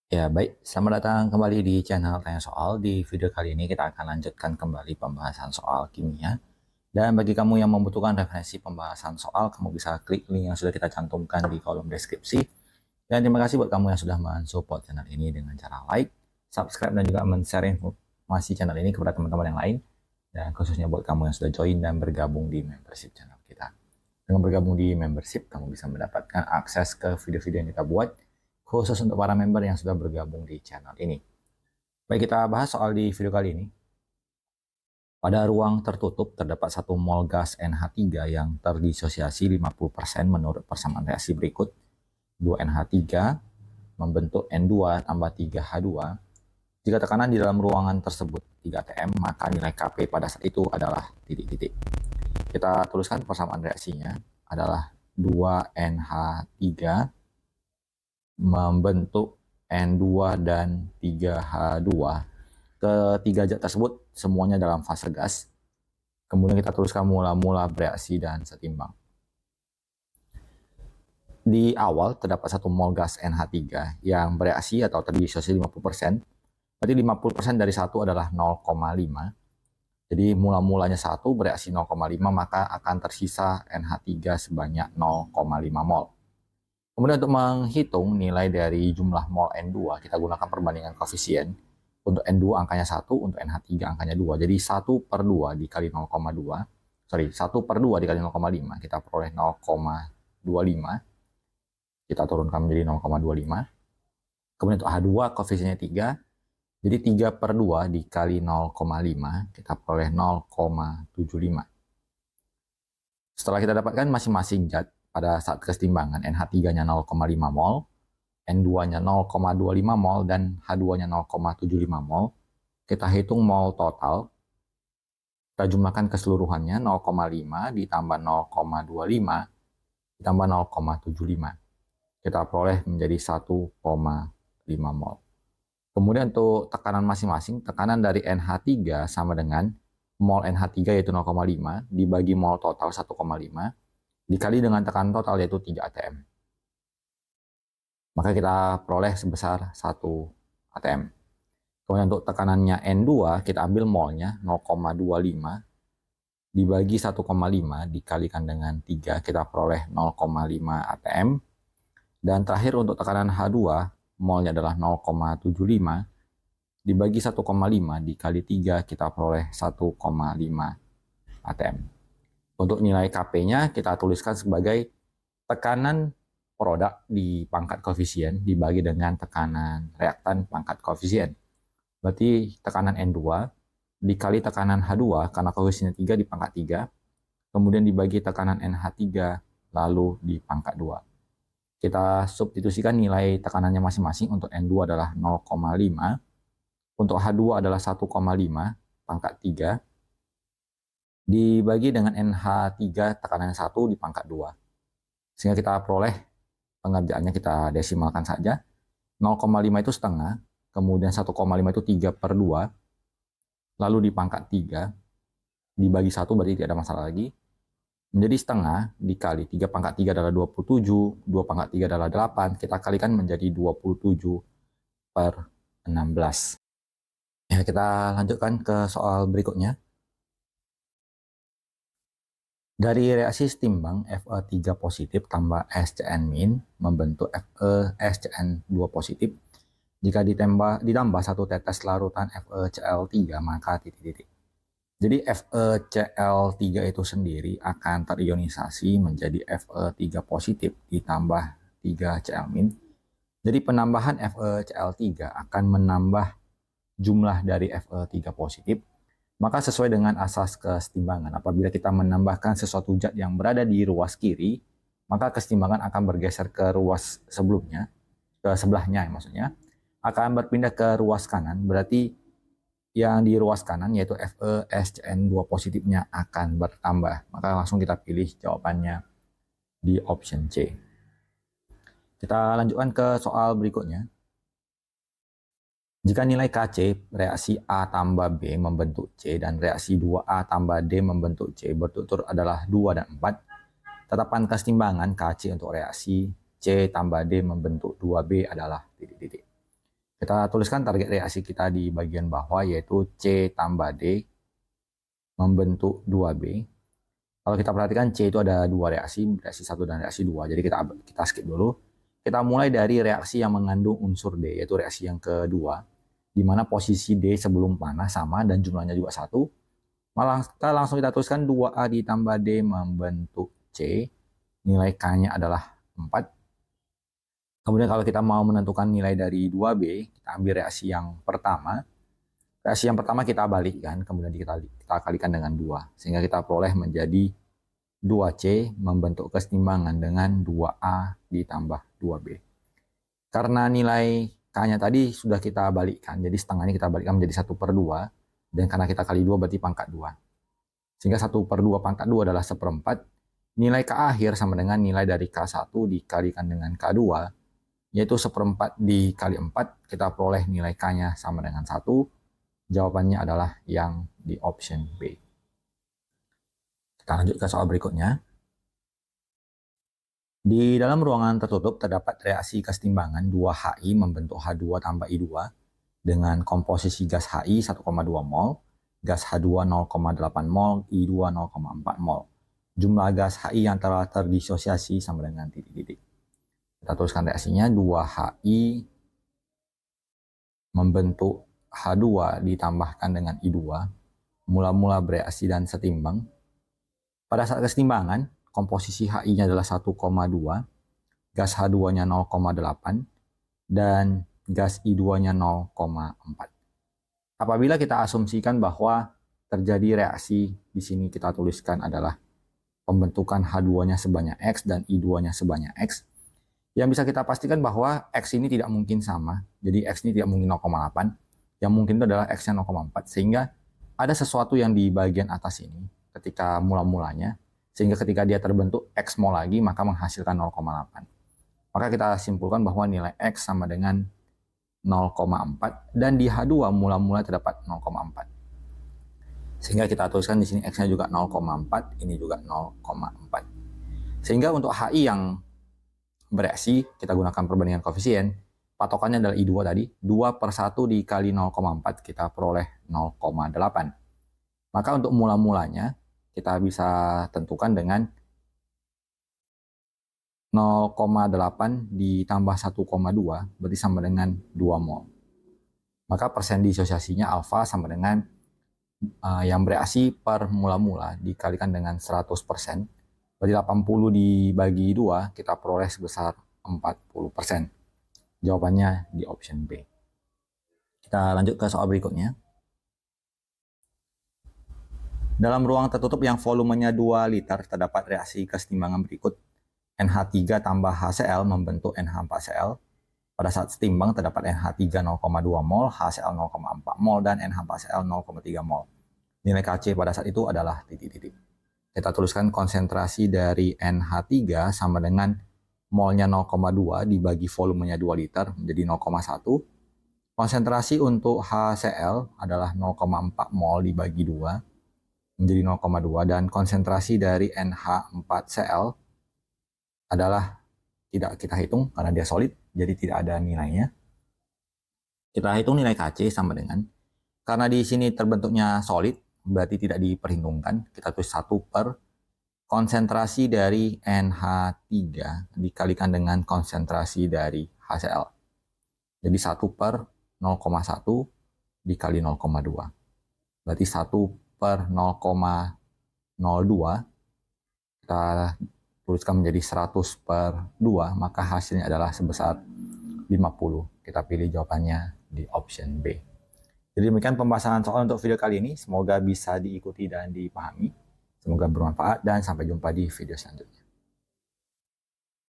Ya, baik. Selamat datang kembali di channel Tanya Soal. Di video kali ini kita akan lanjutkan kembali pembahasan soal kimia. Dan bagi kamu yang membutuhkan referensi pembahasan soal, kamu bisa klik link yang sudah kita cantumkan di kolom deskripsi. Dan terima kasih buat kamu yang sudah mensupport channel ini dengan cara like, subscribe, dan juga men-share informasi channel ini kepada teman-teman yang lain. Dan khususnya buat kamu yang sudah join dan bergabung di membership channel kita. Dengan bergabung di membership, kamu bisa mendapatkan akses ke video-video yang kita buat, khusus untuk para member yang sudah bergabung di channel ini. Baik, kita bahas soal di video kali ini. Pada ruang tertutup terdapat satu mol gas NH3 yang terdisosiasi 50% menurut persamaan reaksi berikut. 2NH3 membentuk N2 tambah 3H2. Jika tekanan di dalam ruangan tersebut 3 atm, maka nilai Kp pada saat itu adalah titik-titik. Kita tuliskan persamaan reaksinya adalah 2NH3 membentuk N2 dan 3H2. Ketiga zat tersebut semuanya dalam fase gas. Kemudian kita tuliskan mula-mula bereaksi dan setimbang. Di awal terdapat satu mol gas NH3 yang bereaksi atau terdisosiasi 50%. Berarti 50% dari satu adalah 0,5. Jadi mula-mulanya 1 bereaksi 0,5, maka akan tersisa NH3 sebanyak 0,5 mol. Kemudian untuk menghitung nilai dari jumlah mol N2, kita gunakan perbandingan koefisien. Untuk N2 angkanya 1, untuk NH3 angkanya 2. Jadi 1 per 2 dikali 0,2. 1 per 2 dikali 0,5. Kita peroleh 0,25. Kita turunkan menjadi 0,25. Kemudian untuk H2 koefisiennya 3. Jadi 3 per 2 dikali 0,5. Kita peroleh 0,75. Setelah kita dapatkan masing-masing zat pada saat kesetimbangan, NH3-nya 0,5 mol, N2-nya 0,25 mol, dan H2-nya 0,75 mol. Kita hitung mol total. Kita jumlahkan keseluruhannya, 0,5 ditambah 0,25 ditambah 0,75. Kita peroleh menjadi 1,5 mol. Kemudian untuk tekanan masing-masing, tekanan dari NH3 sama dengan mol NH3 yaitu 0,5 dibagi mol total 1,5 dikali dengan tekanan total yaitu 3 atm. Maka kita peroleh sebesar 1 atm. Kemudian untuk tekanannya N2, kita ambil molnya 0,25 dibagi 1,5 dikalikan dengan 3, kita peroleh 0,5 atm. Dan terakhir untuk tekanan H2, molnya adalah 0,75 dibagi 1,5 dikali 3, kita peroleh 1,5 atm. Untuk nilai Kp-nya kita tuliskan sebagai tekanan produk di pangkat koefisien dibagi dengan tekanan reaktan pangkat koefisien. Berarti tekanan N2 dikali tekanan H2 karena koefisiennya 3 di pangkat 3, kemudian dibagi tekanan NH3 lalu di pangkat 2. Kita substitusikan nilai tekanannya masing-masing. Untuk N2 adalah 0,5, untuk H2 adalah 1,5 pangkat 3, dibagi dengan NH3 tekanannya 1 di pangkat 2. Sehingga kita peroleh pengerjaannya, kita desimalkan saja. 0,5 itu setengah, kemudian 1,5 itu 3 per 2, lalu di pangkat 3, dibagi 1 berarti tidak ada masalah lagi. Menjadi setengah dikali 3 pangkat 3 adalah 27, 2 pangkat 3 adalah 8, kita kalikan menjadi 27 per 16. Ya, kita lanjutkan ke soal berikutnya. Dari reaksi setimbang Fe3 positif tambah SCN- membentuk FeSCN2 positif. Jika ditambah 1 tetes larutan FeCl3, maka titik-titik. Jadi FeCl3 itu sendiri akan terionisasi menjadi Fe3 positif ditambah 3Cl-. Jadi penambahan FeCl3 akan menambah jumlah dari Fe3 positif. Maka sesuai dengan asas kesetimbangan, apabila kita menambahkan sesuatu zat yang berada di ruas kiri, maka kesetimbangan akan bergeser ke ruas sebelumnya, ke sebelahnya maksudnya, akan berpindah ke ruas kanan. Berarti yang di ruas kanan yaitu FeSCN2 positifnya akan bertambah. Maka langsung kita pilih jawabannya di option C. Kita lanjutkan ke soal berikutnya. Jika nilai Kc reaksi A tambah B membentuk C dan reaksi 2A tambah D membentuk C berturut-turut adalah 2 dan 4, tetapkan kesetimbangan Kc untuk reaksi C tambah D membentuk 2B adalah titik-titik. Kita tuliskan target reaksi kita di bagian bawah, yaitu C tambah D membentuk 2B. Kalau kita perhatikan C itu ada dua reaksi 1 dan reaksi 2. Jadi kita skip dulu. Kita mulai dari reaksi yang mengandung unsur D, yaitu reaksi yang kedua, di mana posisi D sebelum panas sama dan jumlahnya juga 1. Langsung kita tuliskan 2A ditambah D membentuk C. Nilai K-nya adalah 4. Kemudian kalau kita mau menentukan nilai dari 2B, kita ambil reaksi yang pertama. Reaksi yang pertama kita balikkan, kemudian kita kalikan dengan 2. Sehingga kita peroleh menjadi 2C membentuk kesetimbangan dengan 2A ditambah 2B. Karena nilai K-nya tadi sudah kita balikkan, jadi setengahnya kita balikkan menjadi 1/2. Dan karena kita kali 2 berarti pangkat 2. Sehingga 1/2 pangkat 2 adalah 1/4. Nilai K akhir sama dengan nilai dari K1 dikalikan dengan K2, yaitu 1/4 dikali 4, kita peroleh nilai K-nya sama dengan 1. Jawabannya adalah yang di option B. Kita lanjut ke soal berikutnya. Di dalam ruangan tertutup terdapat reaksi kesetimbangan 2HI membentuk H2 tambah I2 dengan komposisi gas HI 1,2 mol, gas H2 0,8 mol, I2 0,4 mol. Jumlah gas HI yang telah terdisosiasi sama dengan titik-titik. Kita tuliskan reaksinya, 2HI membentuk H2 ditambahkan dengan I2, mula-mula bereaksi dan setimbang. Pada saat kesetimbangan, komposisi HI-nya adalah 1,2, gas H2-nya 0,8, dan gas I2-nya 0,4. Apabila kita asumsikan bahwa terjadi reaksi, di sini kita tuliskan adalah pembentukan H2-nya sebanyak X dan I2-nya sebanyak X. Yang bisa kita pastikan bahwa X ini tidak mungkin sama, jadi X ini tidak mungkin 0,8, yang mungkin itu adalah X-nya 0,4, sehingga ada sesuatu yang di bagian atas ini ketika mula-mulanya, sehingga ketika dia terbentuk X mol lagi, maka menghasilkan 0,8. Maka kita simpulkan bahwa nilai X sama dengan 0,4, dan di H2 mula-mula terdapat 0,4. Sehingga kita tuliskan di sini X-nya juga 0,4, ini juga 0,4. Sehingga untuk HI yang bereaksi, kita gunakan perbandingan koefisien, patokannya adalah I2 tadi, 2/1 dikali 0,4, kita peroleh 0,8. Maka untuk mula-mulanya, kita bisa tentukan dengan 0,8 ditambah 1,2, berarti sama dengan 2 mol. Maka persen disosiasinya alfa sama dengan yang bereaksi per mula-mula dikalikan dengan 100%. Berarti 80 dibagi 2, kita peroleh sebesar 40%. Jawabannya di option B. Kita lanjut ke soal berikutnya. Dalam ruang tertutup yang volumenya 2 liter, terdapat reaksi kesetimbangan berikut. NH3 tambah HCl membentuk NH4Cl. Pada saat setimbang terdapat NH3 0,2 mol, HCl 0,4 mol, dan NH4Cl 0,3 mol. Nilai Kc pada saat itu adalah titik-titik. Kita tuliskan konsentrasi dari NH3 sama dengan molnya 0,2 dibagi volumenya 2 liter menjadi 0,1. Konsentrasi untuk HCl adalah 0,4 mol dibagi 2 menjadi 0,2, dan konsentrasi dari NH4Cl adalah tidak kita hitung karena dia solid, jadi tidak ada nilainya. Kita hitung nilai Kc sama dengan, karena di sini terbentuknya solid, berarti tidak diperhitungkan. Kita tulis 1 per konsentrasi dari NH3 dikalikan dengan konsentrasi dari HCl. Jadi 1 per 0,1 dikali 0,2. Berarti 1 per 0,02, kita tuliskan menjadi 100 per 2, maka hasilnya adalah sebesar 50. Kita pilih jawabannya di option B. Jadi demikian pembahasan soal untuk video kali ini. Semoga bisa diikuti dan dipahami. Semoga bermanfaat dan sampai jumpa di video selanjutnya.